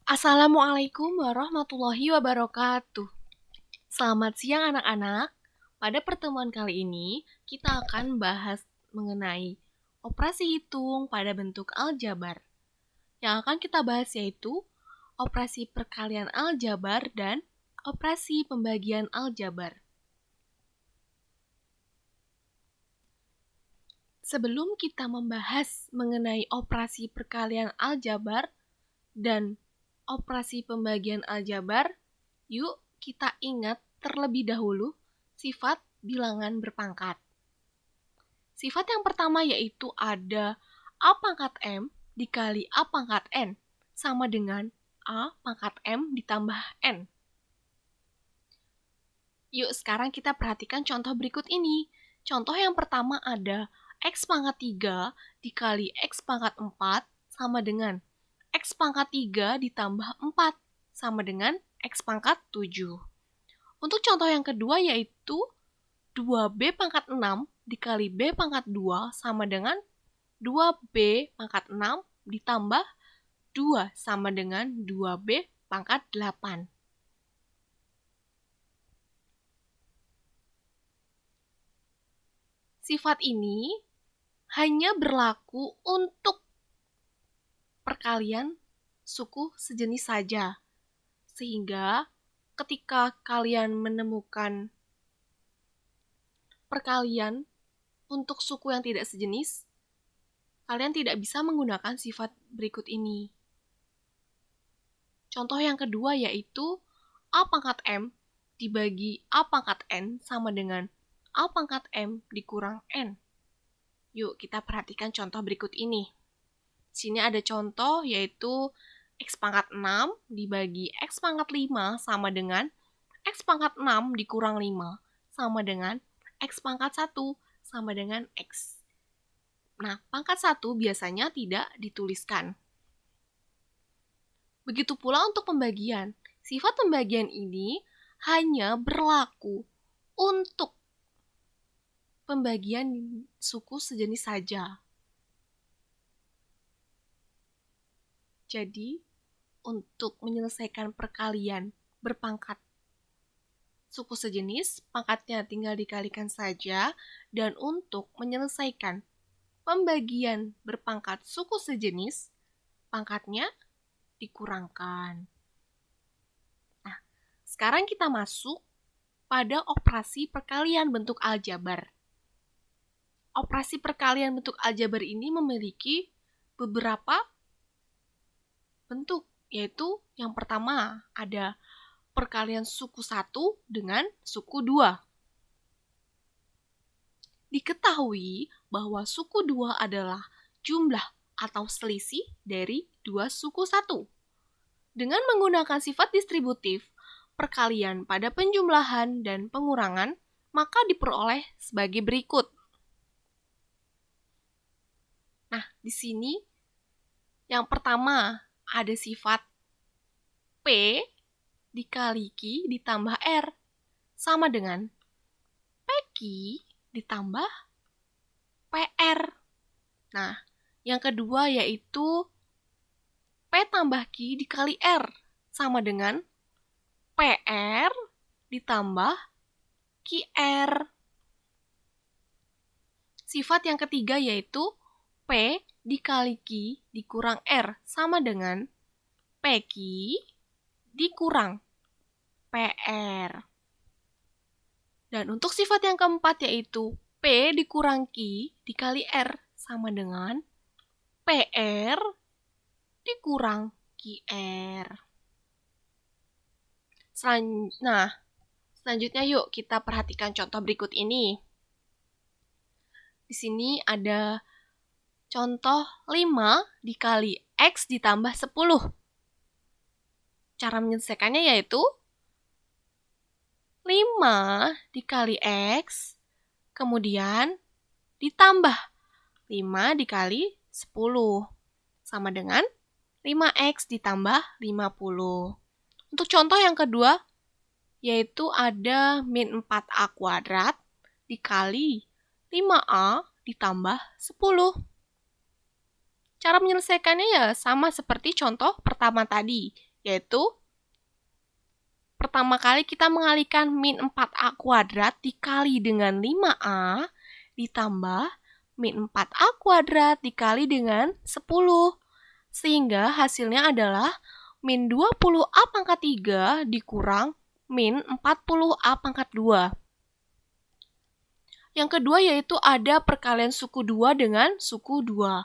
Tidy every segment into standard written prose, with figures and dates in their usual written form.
Assalamualaikum warahmatullahi wabarakatuh. Selamat siang anak-anak. Pada pertemuan kali ini, kita akan bahas mengenai operasi hitung pada bentuk aljabar. Yang akan kita bahas yaitu operasi perkalian aljabar dan operasi pembagian aljabar. Sebelum kita membahas mengenai operasi perkalian aljabar dan operasi pembagian aljabar, yuk kita ingat terlebih dahulu sifat bilangan berpangkat. Sifat yang pertama yaitu ada A pangkat M dikali A pangkat N sama dengan A pangkat M ditambah N. Yuk sekarang kita perhatikan contoh berikut ini. Contoh yang pertama ada X pangkat 3 dikali X pangkat 4 sama dengan X pangkat 3 ditambah 4 sama dengan X pangkat 7. Untuk contoh yang kedua yaitu 2B pangkat 6 dikali B pangkat 2 sama dengan 2B pangkat 6 ditambah 2 sama dengan 2B pangkat 8. Sifat ini hanya berlaku untuk perkalian suku sejenis saja. Sehingga ketika kalian menemukan perkalian untuk suku yang tidak sejenis, kalian tidak bisa menggunakan sifat berikut ini. Contoh yang kedua yaitu A pangkat M dibagi A pangkat N sama dengan A pangkat M dikurang N. Yuk kita perhatikan contoh berikut ini. Sini ada contoh yaitu X pangkat 6 dibagi X pangkat 5 sama dengan X pangkat 6 dikurang 5 sama dengan X pangkat 1 sama dengan X. Nah, pangkat 1 biasanya tidak dituliskan. Begitu pula untuk pembagian. Sifat pembagian ini hanya berlaku untuk pembagian suku sejenis saja. Jadi, untuk menyelesaikan perkalian berpangkat suku sejenis, pangkatnya tinggal dikalikan saja, dan untuk menyelesaikan pembagian berpangkat suku sejenis, pangkatnya dikurangkan. Nah, sekarang kita masuk pada operasi perkalian bentuk aljabar. Operasi perkalian bentuk aljabar ini memiliki beberapa bentuk, yaitu yang pertama ada perkalian suku 1 dengan suku 2. Diketahui bahwa suku 2 adalah jumlah atau selisih dari 2 suku 1. Dengan menggunakan sifat distributif, perkalian pada penjumlahan dan pengurangan maka diperoleh sebagai berikut. Nah, di sini yang pertama ada sifat P dikali Q ditambah R sama dengan PQ ditambah PR. Nah, yang kedua yaitu P tambah Q dikali R sama dengan PR ditambah QR. Sifat yang ketiga yaitu P dikali Q dikurang R sama dengan PQ dikurang PR. Dan untuk sifat yang keempat yaitu P dikurang Q dikali R sama dengan PR dikurang QR. Selanjutnya yuk kita perhatikan contoh berikut ini. Di sini ada contoh 5 dikali X ditambah 10. Cara menyelesaikannya yaitu 5 dikali X, kemudian ditambah 5 dikali 10, sama dengan 5X ditambah 50. Untuk contoh yang kedua, yaitu ada min 4A kuadrat dikali 5A ditambah 10. Cara menyelesaikannya ya sama seperti contoh pertama tadi, yaitu pertama kali kita mengalihkan min 4A kuadrat dikali dengan 5A ditambah min 4A kuadrat dikali dengan 10. Sehingga hasilnya adalah min 20A pangkat 3 dikurang min 40A pangkat 2. Yang kedua yaitu ada perkalian suku 2 dengan suku 2.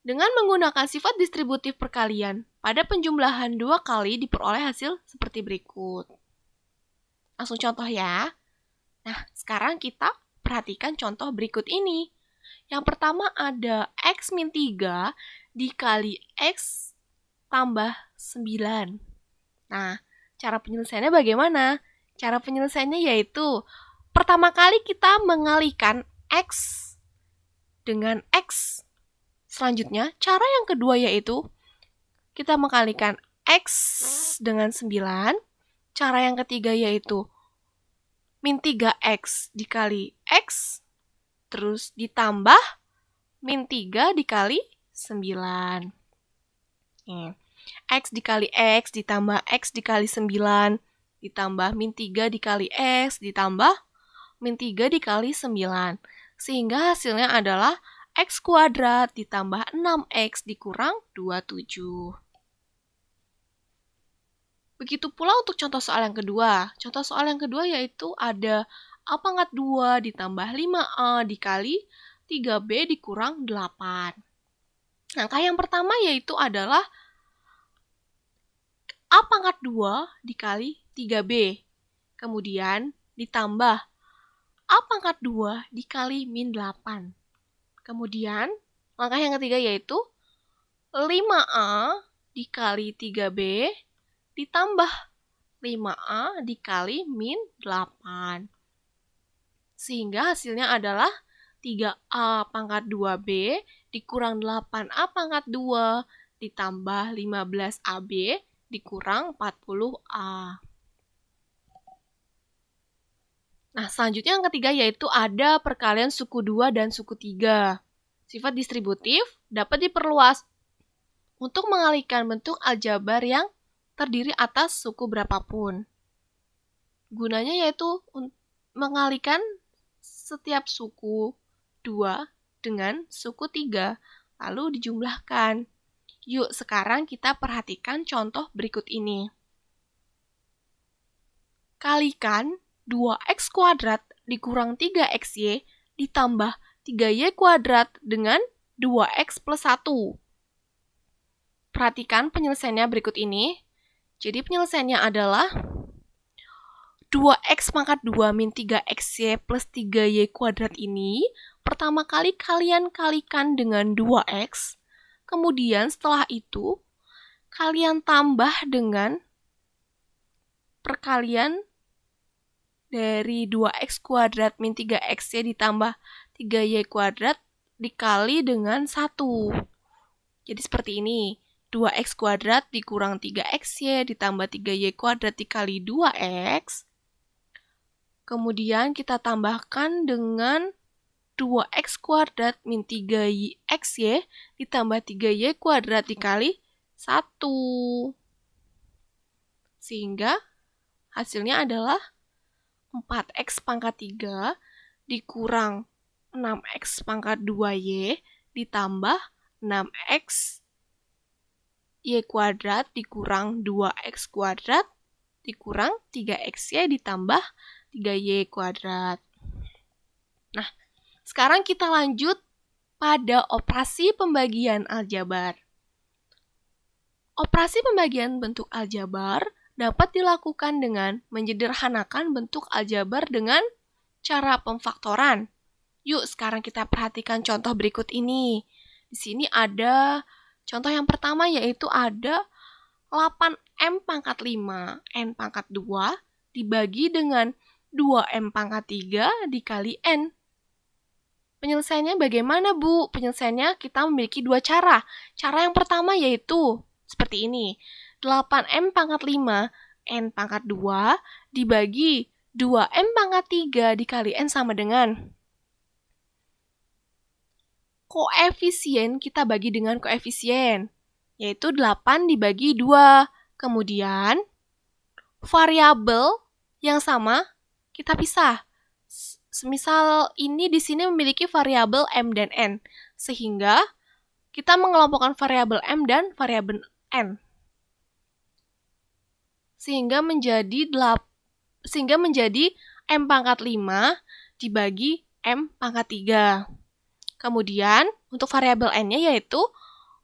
Dengan menggunakan sifat distributif perkalian, pada penjumlahan 2 kali diperoleh hasil seperti berikut. Langsung contoh ya. Nah, sekarang kita perhatikan contoh berikut ini. Yang pertama ada X min 3 dikali X tambah 9. Nah, cara penyelesaiannya bagaimana? Cara penyelesaiannya yaitu pertama kali kita mengalihkan X dengan X. Selanjutnya, cara yang kedua yaitu kita mengalihkan X dengan 9. Cara yang ketiga yaitu min 3X dikali X, terus ditambah min 3 dikali 9. X dikali X ditambah X dikali 9, ditambah min 3 dikali X, ditambah min 3 dikali 9. Sehingga hasilnya adalah X kuadrat ditambah 6X dikurang 27. Begitu pula untuk contoh soal yang kedua. Contoh soal yang kedua yaitu ada A pangkat 2 ditambah 5A dikali 3B dikurang 8. Langkah yang pertama yaitu adalah A pangkat 2 dikali 3B. Kemudian ditambah A pangkat 2 dikali min 8. Kemudian, langkah yang ketiga yaitu 5A dikali 3B ditambah 5A dikali min 8. Sehingga hasilnya adalah 3A pangkat 2B dikurang 8A pangkat 2 ditambah 15AB dikurang 40A. Nah, selanjutnya yang ketiga yaitu ada perkalian suku 2 dan suku 3. Sifat distributif dapat diperluas untuk mengalihkan bentuk aljabar yang terdiri atas suku berapapun. Gunanya yaitu mengalihkan setiap suku 2 dengan suku 3, lalu dijumlahkan. Yuk, sekarang kita perhatikan contoh berikut ini. Kalikan 2X kuadrat dikurang 3XY ditambah 3Y kuadrat dengan 2X plus 1. Perhatikan penyelesaiannya berikut ini. Jadi penyelesaiannya adalah 2X pangkat 2 min 3XY plus 3Y kuadrat ini pertama kali kalian kalikan dengan 2X. Kemudian setelah itu kalian tambah dengan perkalian dari 2X kuadrat min 3XY ditambah 3Y kuadrat dikali dengan 1. Jadi seperti ini. 2X kuadrat dikurang 3XY ditambah 3Y kuadrat dikali 2X. Kemudian kita tambahkan dengan 2X kuadrat min 3XY ditambah 3Y kuadrat dikali 1. Sehingga hasilnya adalah 4X pangkat 3 dikurang 6X pangkat 2Y ditambah 6X Y kuadrat dikurang 2X kuadrat dikurang 3XY ditambah 3Y kuadrat. Nah, sekarang kita lanjut pada operasi pembagian aljabar. Operasi pembagian bentuk aljabar dapat dilakukan dengan menyederhanakan bentuk aljabar dengan cara pemfaktoran. Yuk, sekarang kita perhatikan contoh berikut ini. Di sini ada contoh yang pertama yaitu ada 8M pangkat 5 N pangkat 2 dibagi dengan 2M pangkat 3 dikali N. Penyelesaiannya bagaimana, Bu? Penyelesaiannya kita memiliki dua cara. Cara yang pertama yaitu seperti ini. 8M pangkat 5 N pangkat 2 dibagi 2M pangkat 3 dikali N sama dengan koefisien kita bagi dengan koefisien. yaitu 8 dibagi 2. Kemudian, variabel yang sama kita pisah. Semisal ini di sini memiliki variabel M dan N, sehingga kita mengelompokkan variabel M dan variabel N. Sehingga menjadi M pangkat 5 dibagi M pangkat 3. Kemudian, untuk variabel N-nya yaitu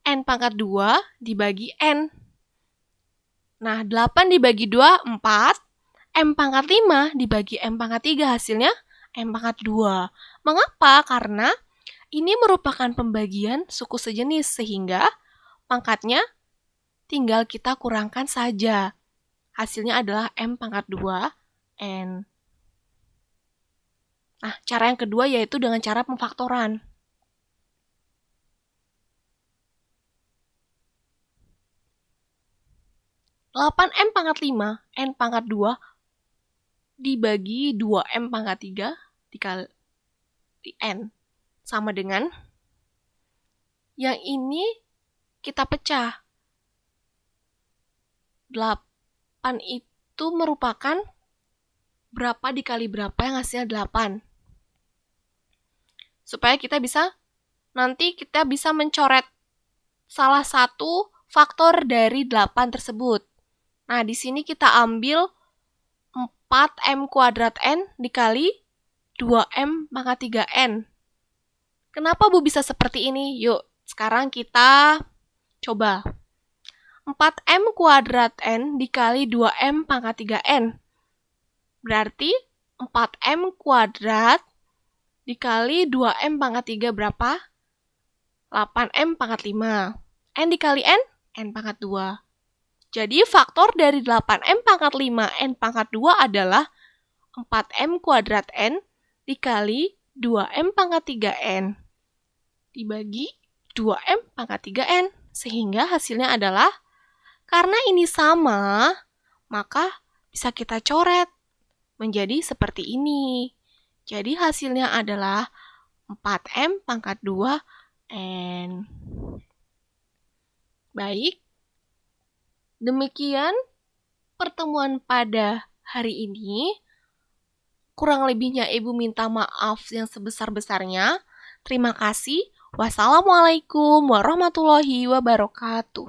N pangkat 2 dibagi N. Nah, 8 dibagi 2, 4. M pangkat 5 dibagi M pangkat 3, hasilnya M pangkat 2. Mengapa? Karena ini merupakan pembagian suku sejenis, sehingga pangkatnya tinggal kita kurangkan saja. Hasilnya adalah M pangkat 2, N. Nah, cara yang kedua yaitu dengan cara pemfaktoran. 8M pangkat 5, N pangkat 2, dibagi 2M pangkat 3 dikali N. Sama dengan, yang ini kita pecah. 8 itu merupakan berapa dikali berapa yang hasilnya 8. Supaya nanti kita bisa mencoret salah satu faktor dari 8 tersebut. Nah, di sini kita ambil 4M kuadrat N dikali 2M pangkat 3N. Kenapa Bu bisa seperti ini? Yuk, sekarang kita coba. 4M kuadrat N dikali 2M pangkat 3N. Berarti 4M kuadrat dikali 2M pangkat 3 berapa? 8M pangkat 5. N dikali N, N pangkat 2. Jadi faktor dari 8M pangkat 5 N pangkat 2 adalah 4M kuadrat N dikali 2M pangkat 3N dibagi 2M pangkat 3N. Sehingga hasilnya adalah, karena ini sama, maka bisa kita coret menjadi seperti ini. Jadi hasilnya adalah 4M pangkat 2N. Baik, demikian pertemuan pada hari ini. Kurang lebihnya Ibu minta maaf yang sebesar-besarnya. Terima kasih. Wassalamualaikum warahmatullahi wabarakatuh.